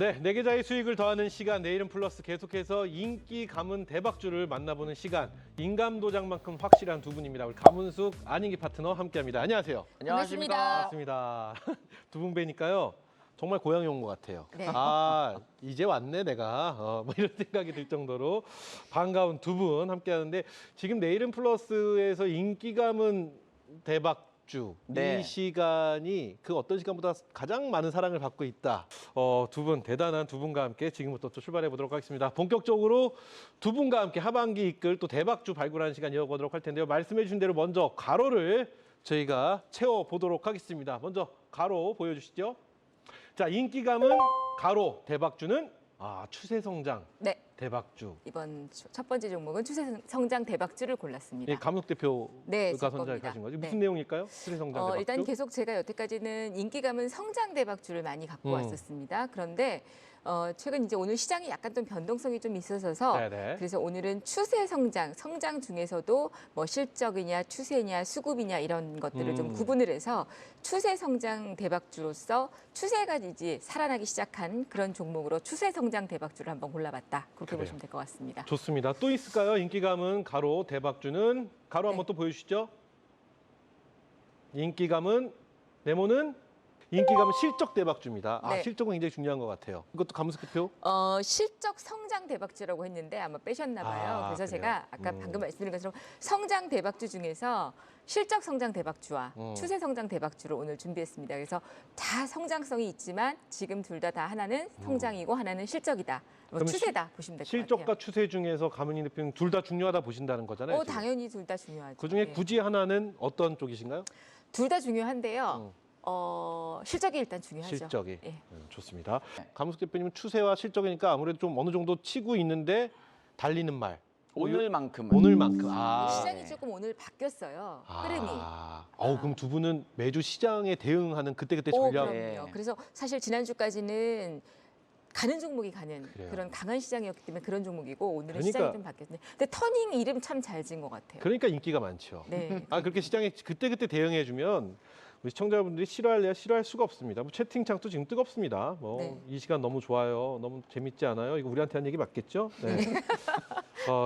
네, 네 계좌의 수익을 더하는 시간 내일은 플러스 계속해서 인기 가문 대박주를 만나보는 시간 인감도장만큼 확실한 두 분입니다. 우리 가문숙 안인기 파트너 함께합니다. 안녕하세요. 안녕하십니까. 반갑습니다. 두 분 뵈니까요. 정말 고향에 온 것 같아요. 네. 아, 이제 왔네 내가. 뭐 이런 생각이 들 정도로 반가운 두 분 함께하는데 지금 내일은 플러스에서 인기 가문 대박주 네. 이 시간이 그 어떤 시간보다 가장 많은 사랑을 받고 있다. 두 분 대단한 두 분과 함께 지금부터 또 출발해 보도록 하겠습니다. 본격적으로 두 분과 함께 하반기 이끌 또 대박주 발굴하는 시간 이어가도록 할 텐데요. 말씀해 주신 대로 먼저 가로를 저희가 채워 보도록 하겠습니다. 먼저 가로 보여주시죠. 자, 인기 가문 가로 대박주는 추세 성장 네. 대박주. 이번 첫 번째 종목은 추세 성장 대박주를 골랐습니다. 예, 감독 대표가 네, 제 선정하신 겁니다. 거죠. 네. 무슨 내용일까요? 추세 성장 대박주. 일단 계속 제가 여태까지는 인기 가문 성장 대박주를 많이 갖고 왔었습니다. 그런데 최근 이제 오늘 시장이 약간 좀 변동성이 좀 있어서 네네. 그래서 오늘은 추세 성장 중에서도 뭐 실적이냐 추세냐 수급이냐 이런 것들을 좀 구분을 해서 추세 성장 대박주로서 추세가 이제 살아나기 시작한 그런 종목으로 추세 성장 대박주를 한번 골라봤다. 그렇게 그래요. 보시면 될 것 같습니다. 좋습니다. 또 있을까요? 인기 가문 가로 대박주는 가로 네. 한번 또 보여주시죠. 인기 가문 네모는 인기 가문 실적 대박주입니다. 네. 실적은 굉장히 중요한 것 같아요. 이것도 감독 대표. 실적 성장 대박주라고 했는데 아마 빼셨나 봐요. 그래서 그래요? 제가 아까 방금 말씀드린 것처럼 성장 대박주 중에서 실적 성장 대박주와 추세 성장 대박주를 오늘 준비했습니다. 그래서 다 성장성이 있지만 지금 둘 다 하나는 성장이고 하나는 실적이다. 뭐 그럼 추세다 보시면 될 것 실적과 같아요. 추세 중에서 가문이 대표는 둘 다 중요하다 보신다는 거잖아요. 지금. 당연히 둘 다 중요하죠. 그중에 네. 굳이 하나는 어떤 쪽이신가요? 둘 다 중요한데요. 실적이 일단 중요하죠. 실적이. 예. 좋습니다. 감독 대표님은 추세와 실적이니까 아무래도 좀 어느 정도 치고 있는데 달리는 말. 오늘만큼은. 오늘만큼. 시장이 조금 오늘 바뀌었어요. 흐름이. 그럼 두 분은 매주 시장에 대응하는 그때그때 오, 전략. 그럼요. 그래서 사실 지난주까지는 가는 종목이 가는 그래요. 그런 강한 시장이었기 때문에 그런 종목이고 오늘은 그러니까- 시장이 좀 바뀌었네. 근데 터닝 이름 참 잘 지은 것 같아요. 그러니까 인기가 많죠. 네. 그렇게 시장에 그때그때 대응해주면 우리 시청자분들이 싫어할래야 싫어할 수가 없습니다. 뭐 채팅창도 지금 뜨겁습니다. 네. 이 시간 너무 좋아요. 너무 재밌지 않아요? 이거 우리한테 한 얘기 맞겠죠? 네.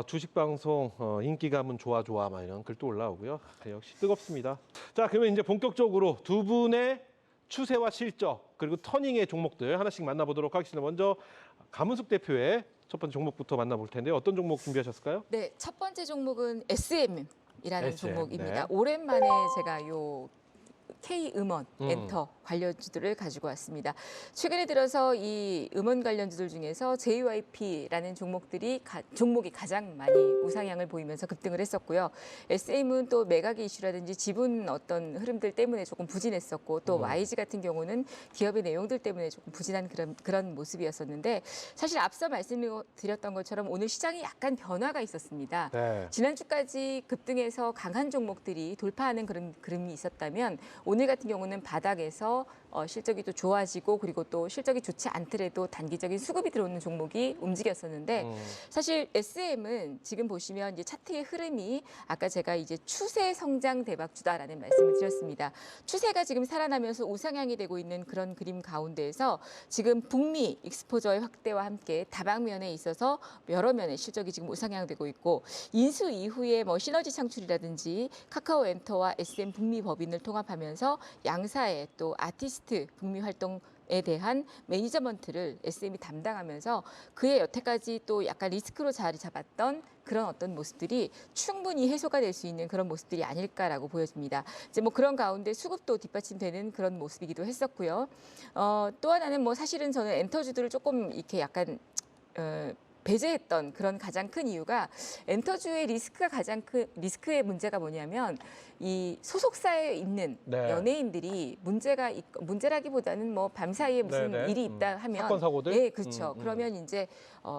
주식 방송 인기 가문 좋아 막 이런 글도 올라오고요. 역시 뜨겁습니다. 자, 그러면 이제 본격적으로 두 분의 추세와 실적 그리고 터닝의 종목들 하나씩 만나보도록 하겠습니다. 먼저 가문숙 대표의 첫 번째 종목부터 만나볼 텐데 어떤 종목 준비하셨을까요? 네, 첫 번째 종목은 SM이라는 SM, 종목입니다. 네. 오랜만에 제가 요 K음원, 엔터 관련주들을 가지고 왔습니다. 최근에 들어서 이 음원 관련주들 중에서 JYP라는 종목이 가장 많이 우상향을 보이면서 급등을 했었고요. SM은 또 매각의 이슈라든지 지분 어떤 흐름들 때문에 조금 부진했었고 또 YG 같은 경우는 기업의 내용들 때문에 조금 부진한 그런 모습이었었는데 사실 앞서 말씀드렸던 것처럼 오늘 시장이 약간 변화가 있었습니다. 네. 지난주까지 급등해서 강한 종목들이 돌파하는 그런 그림이 있었다면 오늘 같은 경우는 바닥에서 실적이 또 좋아지고 그리고 또 실적이 좋지 않더라도 단기적인 수급이 들어오는 종목이 움직였었는데 사실 SM은 지금 보시면 이제 차트의 흐름이 아까 제가 이제 추세 성장 대박주다라는 말씀을 드렸습니다. 추세가 지금 살아나면서 우상향이 되고 있는 그런 그림 가운데에서 지금 북미 익스포저의 확대와 함께 다방면에 있어서 여러 면의 실적이 지금 우상향되고 있고 인수 이후에 뭐 시너지 창출이라든지 카카오 엔터와 SM 북미 법인을 통합하면서 양사의 또 아티스트 북미 활동에 대한 매니저먼트를 SM이 담당하면서 그의 여태까지 또 약간 리스크로 자리 잡았던 그런 어떤 모습들이 충분히 해소가 될 수 있는 그런 모습들이 아닐까라고 보여집니다. 이제 뭐 그런 가운데 수급도 뒷받침되는 그런 모습이기도 했었고요. 또 하나는 뭐 사실은 저는 엔터주들을 조금 이렇게 약간 배제했던 그런 가장 큰 이유가 엔터주의 리스크의 문제가 뭐냐면 이 소속사에 있는 네. 연예인들이 문제라기보다는 뭐 밤사이에 무슨 네네. 일이 있다 하면 사건 사고들? 예, 그렇죠. 그러면 이제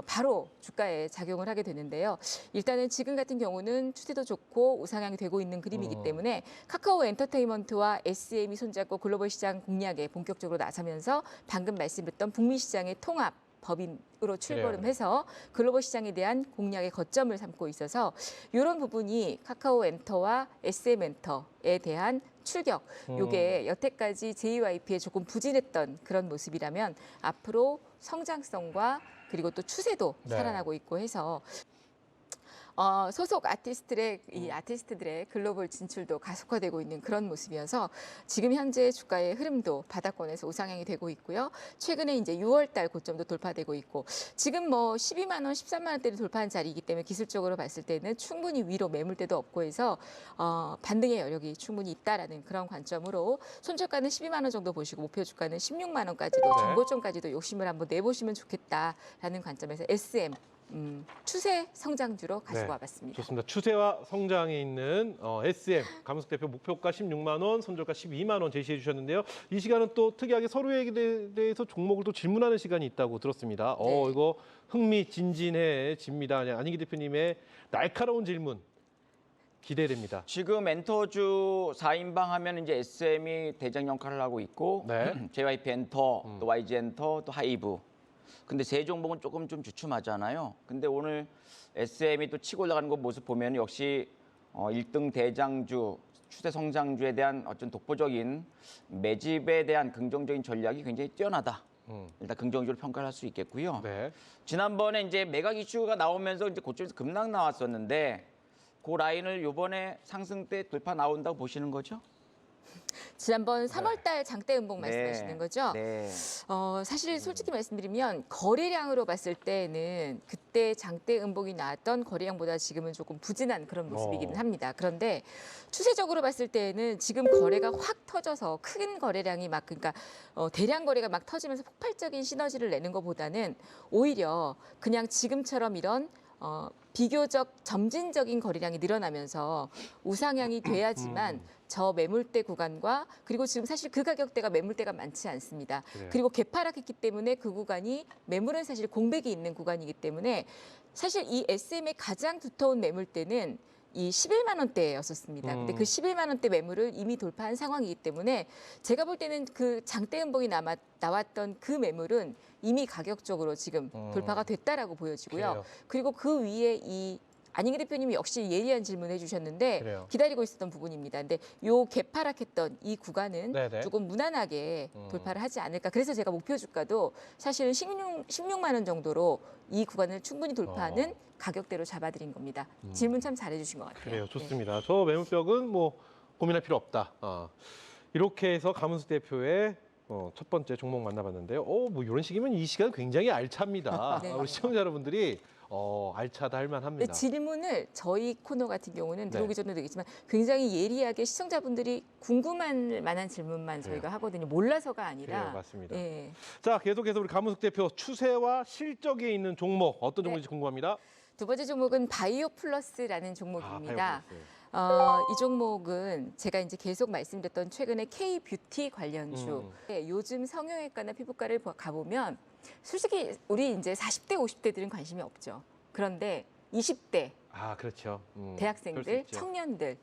바로 주가에 작용을 하게 되는데요. 일단은 지금 같은 경우는 추세도 좋고 우상향이 되고 있는 그림이기 때문에 카카오 엔터테인먼트와 SM이 손잡고 글로벌 시장 공략에 본격적으로 나서면서 방금 말씀드렸던 북미 시장의 통합 법인으로 출범해서 글로벌 시장에 대한 공략의 거점을 삼고 있어서 이런 부분이 카카오 엔터와 SM 엔터에 대한 출격, 요게 여태까지 JYP에 조금 부진했던 그런 모습이라면 앞으로 성장성과 그리고 또 추세도 네. 살아나고 있고 해서 소속 아티스트들의 글로벌 진출도 가속화되고 있는 그런 모습이어서 지금 현재 주가의 흐름도 바닥권에서 우상향이 되고 있고요. 최근에 이제 6월 달 고점도 돌파되고 있고 지금 뭐 12만 원, 13만 원대를 돌파한 자리이기 때문에 기술적으로 봤을 때는 충분히 위로 매물대도 없고 해서 반등의 여력이 충분히 있다라는 그런 관점으로 손절가는 12만 원 정도 보시고 목표 주가는 16만 원까지도 정고점까지도 욕심을 한번 내보시면 좋겠다라는 관점에서 SM 추세 성장주로 가지고 네, 와봤습니다. 좋습니다. 추세와 성장에 있는 SM 강문석 대표 목표가 16만 원, 손절가 12만 원 제시해 주셨는데요. 이 시간은 또 특이하게 서로에 대해서 종목을 또 질문하는 시간이 있다고 들었습니다. 네. 이거 흥미진진해집니다. 안희기 대표님의 날카로운 질문 기대됩니다. 지금 엔터주 4인방 하면 이제 SM이 대장 역할을 하고 있고 네. JYP 엔터, 또 YG 엔터, 또 하이브. 근데 세 종목은 조금 좀 주춤하잖아요. 근데 오늘 SM이 또 치고 올라가는 거 모습 보면 역시 1등 대장주, 추세 성장주에 대한 어떤 독보적인 매집에 대한 긍정적인 전략이 굉장히 뛰어나다. 일단 긍정적으로 평가를 할 수 있겠고요. 네. 지난번에 이제 매각 이슈가 나오면서 이제 고점에서 급락 나왔었는데 그 라인을 이번에 상승 때 돌파 나온다고 보시는 거죠? 지난번 3월 달 장대 음봉 말씀하시는 거죠? 네. 사실 솔직히 말씀드리면 거래량으로 봤을 때는 그때 장대 음봉이 나왔던 거래량보다 지금은 조금 부진한 그런 모습이기는 합니다. 그런데 추세적으로 봤을 때는 지금 거래가 확 터져서 큰 거래량이 막 그러니까 대량 거래가 막 터지면서 폭발적인 시너지를 내는 것보다는 오히려 그냥 지금처럼 이런 비교적 점진적인 거래량이 늘어나면서 우상향이 돼야지만 저 매물대 구간과 그리고 지금 사실 그 가격대가 매물대가 많지 않습니다. 그래요. 그리고 개파락했기 때문에 그 구간이 매물은 사실 공백이 있는 구간이기 때문에 사실 이 SM의 가장 두터운 매물대는 이 11만 원대였었습니다. 근데 그 11만 원대 매물을 이미 돌파한 상황이기 때문에 제가 볼 때는 그 장대 음봉이 나왔던 그 매물은 이미 가격적으로 지금 돌파가 됐다라고 보여지고요. 그래요. 그리고 그 위에 이 안희기 대표님이 역시 예리한 질문 해주셨는데 그래요. 기다리고 있었던 부분입니다. 근데 요 개파락했던 이 구간은 네네. 조금 무난하게 돌파를 하지 않을까. 그래서 제가 목표 주가도 사실은 16만 원 정도로 이 구간을 충분히 돌파하는 가격대로 잡아드린 겁니다. 질문 참 잘해주신 것 같아요. 그래요. 좋습니다. 저 매물벽은 뭐 고민할 필요 없다. 이렇게 해서 강문석 대표의 첫 번째 종목 만나봤는데요. 뭐 이런 식이면 이 시간 굉장히 알찹니다. 네. 우리 시청자 여러분들이 알차다 할 만합니다. 네, 질문을 저희 코너 같은 경우는 들어오기 네. 전에도 얘기했지만 굉장히 예리하게 시청자분들이 궁금한 만한 질문만 저희가 하거든요. 몰라서가 아니라. 그래요, 맞습니다. 예. 자, 계속해서 우리 강문석 대표 추세와 실적에 있는 종목 어떤 종목인지 궁금합니다. 두 번째 종목은 바이오 플러스라는 종목입니다. 바이오 이 종목은 제가 이제 계속 말씀드렸던 최근에 K-뷰티 관련주. 네, 요즘 성형외과나 피부과를 가보면 솔직히 우리 이제 40대, 50대들은 관심이 없죠. 그런데 20대 그렇죠. 그럴 수 대학생들, 있죠. 청년들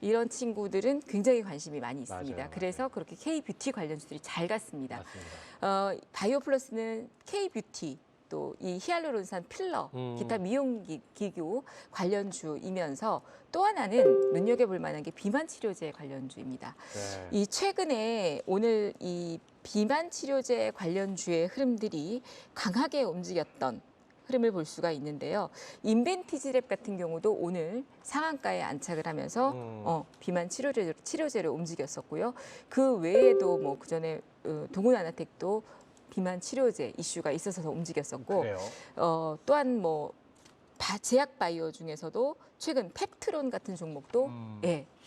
이런 친구들은 굉장히 관심이 많이 있습니다. 맞아요. 그래서 그렇게 K-뷰티 관련주들이 잘 갔습니다. 맞습니다. 바이오 플러스는 K-뷰티 또 이 히알루론산 필러, 기타 미용 기구 관련주이면서 또 하나는 눈여겨볼 만한 게 비만 치료제 관련주입니다. 네. 이 최근에 오늘 이 비만 치료제 관련주의 흐름들이 강하게 움직였던 흐름을 볼 수가 있는데요. 인벤티지랩 같은 경우도 오늘 상한가에 안착을 하면서 비만 치료제로 움직였었고요. 그 외에도 뭐 그전에 동훈아나텍도 비만 치료제 이슈가 있어서 움직였었고 그래요. 또한 뭐 제약 바이오 중에서도 최근 펩트론 같은 종목도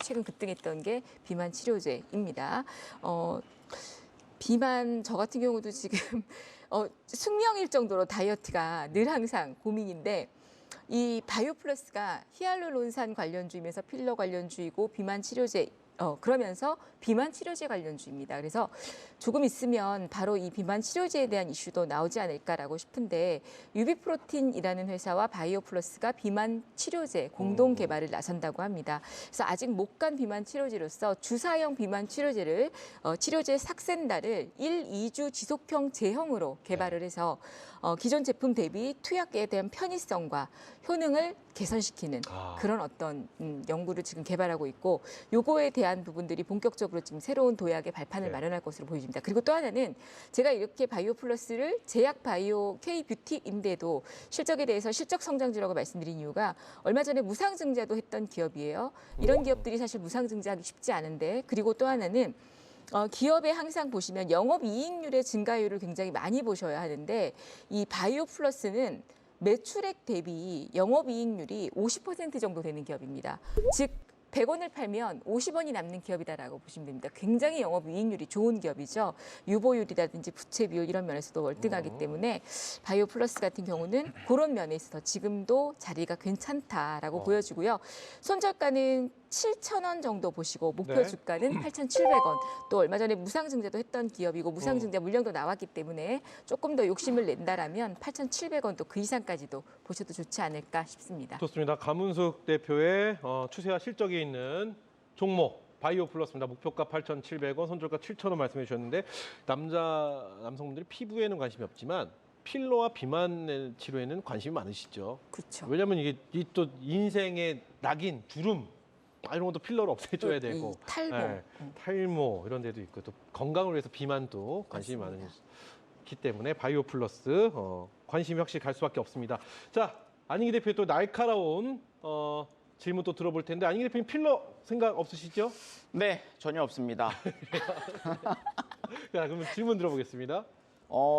최근 급등했던 게 비만 치료제입니다. 비만 저 같은 경우도 지금 숙명일 정도로 다이어트가 늘 항상 고민인데 이 바이오 플러스가 히알루론산 관련주이면서 필러 관련주이고 비만 치료제 그러면서 비만 치료제 관련주입니다. 그래서 조금 있으면 바로 이 비만 치료제에 대한 이슈도 나오지 않을까라고 싶은데 유비프로틴이라는 회사와 바이오플러스가 비만 치료제 공동 개발을 나선다고 합니다. 그래서 아직 못 간 비만 치료제로서 주사형 비만 치료제를 치료제 삭센다를 2주 지속형 제형으로 개발을 해서 기존 제품 대비 투약에 대한 편의성과 효능을 개선시키는 그런 어떤 연구를 지금 개발하고 있고 요거에 대한 부분들이 본격적으로 지금 새로운 도약의 발판을 마련할 것으로 보입니다. 그리고 또 하나는 제가 이렇게 바이오플러스를 제약 바이오 K뷰티인데도 실적에 대해서 실적 성장주라고 말씀드린 이유가 얼마 전에 무상증자도 했던 기업이에요. 이런 기업들이 사실 무상증자하기 쉽지 않은데 그리고 또 하나는 기업에 항상 보시면 영업이익률의 증가율을 굉장히 많이 보셔야 하는데 이 바이오플러스는 매출액 대비 영업이익률이 50% 정도 되는 기업입니다. 즉 100원을 팔면 50원이 남는 기업이다라고 보시면 됩니다. 굉장히 영업이익률이 좋은 기업이죠. 유보율이라든지 부채 비율 이런 면에서도 월등하기 때문에 바이오플러스 같은 경우는 그런 면에 있어서 지금도 자리가 괜찮다라고 보여지고요. 손절가는 7,000원 정도 보시고 목표 네. 주가는 8,700원. 또 얼마 전에 무상증자도 했던 기업이고 무상증자 물량도 나왔기 때문에 조금 더 욕심을 낸다라면 8,700원 또 그 이상까지도 보셔도 좋지 않을까 싶습니다. 좋습니다. 감은숙 대표의 추세와 실적이 있는 종목 바이오플러스입니다. 목표가 8,700원, 손절가 7,000원 말씀해 주셨는데 남성분들이 피부에는 관심이 없지만 필러와 비만 치료에는 관심이 많으시죠. 그렇죠. 왜냐하면 이게 또 인생의 낙인, 주름 이런 것도 필러로 없애줘야 되고 탈모. 탈모 이런 데도 있고 또 건강을 위해서 비만도 관심이 맞습니다. 많으시기 때문에 바이오플러스 관심이 확실히 갈 수밖에 없습니다. 자, 안익희 대표 또 날카로운 질문 또 들어볼 텐데 안익희 대표님 필러 생각 없으시죠? 네, 전혀 없습니다. 자, 그러면 질문 들어보겠습니다.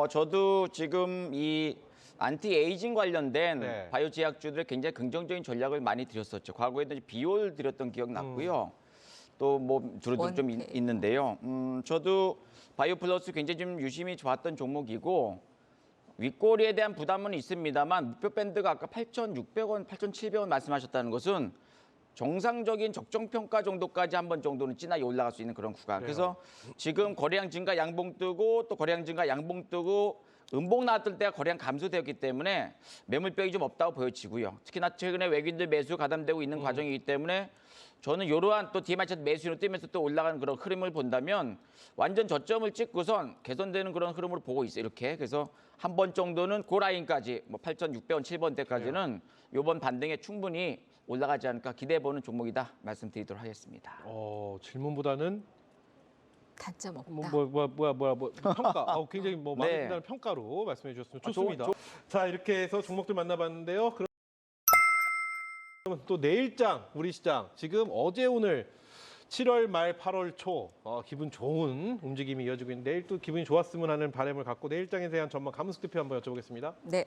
저도 지금 이 안티에이징 관련된 네. 바이오 제약주들에 굉장히 긍정적인 전략을 많이 드렸었죠. 과거에도 비올 드렸던 기억 났고요. 또 뭐 주로도 좀 원태. 있는데요. 저도 바이오 플러스 굉장히 좀 유심히 좋았던 종목이고 윗꼬리에 대한 부담은 있습니다만 목표 밴드가 아까 8,600원, 8,700원 말씀하셨다는 것은 정상적인 적정 평가 정도까지 한 번 정도는 진하게 올라갈 수 있는 그런 구간. 그래서 지금 거래량 증가 양봉 뜨고 또 거래량 증가 양봉 뜨고 음봉 나왔을 때가 거래량 감소되었기 때문에 매물벽이 좀 없다고 보여지고요. 특히나 최근에 외국인들 매수 가담되고 있는 과정이기 때문에 저는 이러한 또 DMI 차트 매수로 뛰면서 또 올라가는 그런 흐름을 본다면 완전 저점을 찍고선 개선되는 그런 흐름으로 보고 있어요. 이렇게. 그래서 한 번 정도는 그 라인까지 뭐 8,600원, 7번대까지는 이번 반등에 충분히 올라가지 않을까 기대해보는 종목이다 말씀드리도록 하겠습니다. 질문보다는 단점 없다. 뭐 평가. 굉장히 뭐 마음에 네. 든다는 평가로 말씀해 주셨습니다. 좋습니다. 자, 이렇게 해서 종목들 만나봤는데요. 그럼 또 내일장 우리 시장 지금 어제 오늘 7월 말 8월 초 기분 좋은 움직임이 이어지고 있는데 내일 또 기분이 좋았으면 하는 바람을 갖고 내일장에 대한 전망 감은숙 대표 한번 여쭤보겠습니다. 네.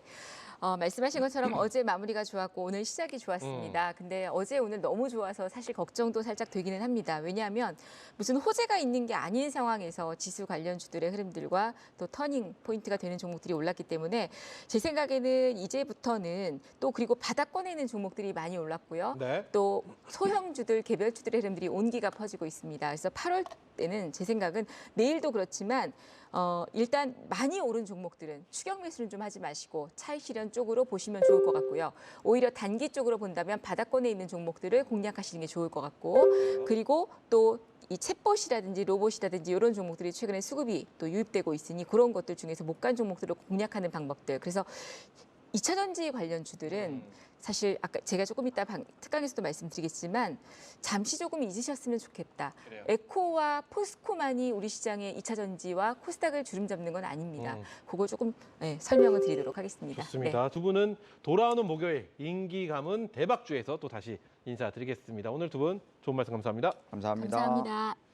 말씀하신 것처럼 어제 마무리가 좋았고 오늘 시작이 좋았습니다. 근데 어제 오늘 너무 좋아서 사실 걱정도 살짝 되기는 합니다. 왜냐하면 무슨 호재가 있는 게 아닌 상황에서 지수 관련주들의 흐름들과 또 터닝 포인트가 되는 종목들이 올랐기 때문에 제 생각에는 이제부터는 또 그리고 바닥권에 있는 종목들이 많이 올랐고요. 네. 또 소형주들, 개별주들의 흐름들이 온기가 퍼지고 있습니다. 그래서 8월 때는 제 생각은 내일도 그렇지만 일단 많이 오른 종목들은 추격 매수는 좀 하지 마시고 차익 실현 쪽으로 보시면 좋을 것 같고요. 오히려 단기 쪽으로 본다면 바닥권에 있는 종목들을 공략하시는 게 좋을 것 같고 그리고 또 이 챗봇이라든지 로봇이라든지 이런 종목들이 최근에 수급이 또 유입되고 있으니 그런 것들 중에서 못 간 종목들을 공략하는 방법들. 그래서 2차 전지 관련주들은 사실 아까 제가 조금 이따 특강에서도 말씀드리겠지만 잠시 조금 잊으셨으면 좋겠다. 그래요. 에코와 포스코만이 우리 시장의 2차 전지와 코스닥을 주름 잡는 건 아닙니다. 그거 조금 설명을 드리도록 하겠습니다. 좋습니다. 두 분은 돌아오는 목요일 인기 가문 대박주에서 또 다시 인사드리겠습니다. 오늘 두 분 좋은 말씀 감사합니다. 감사합니다. 감사합니다.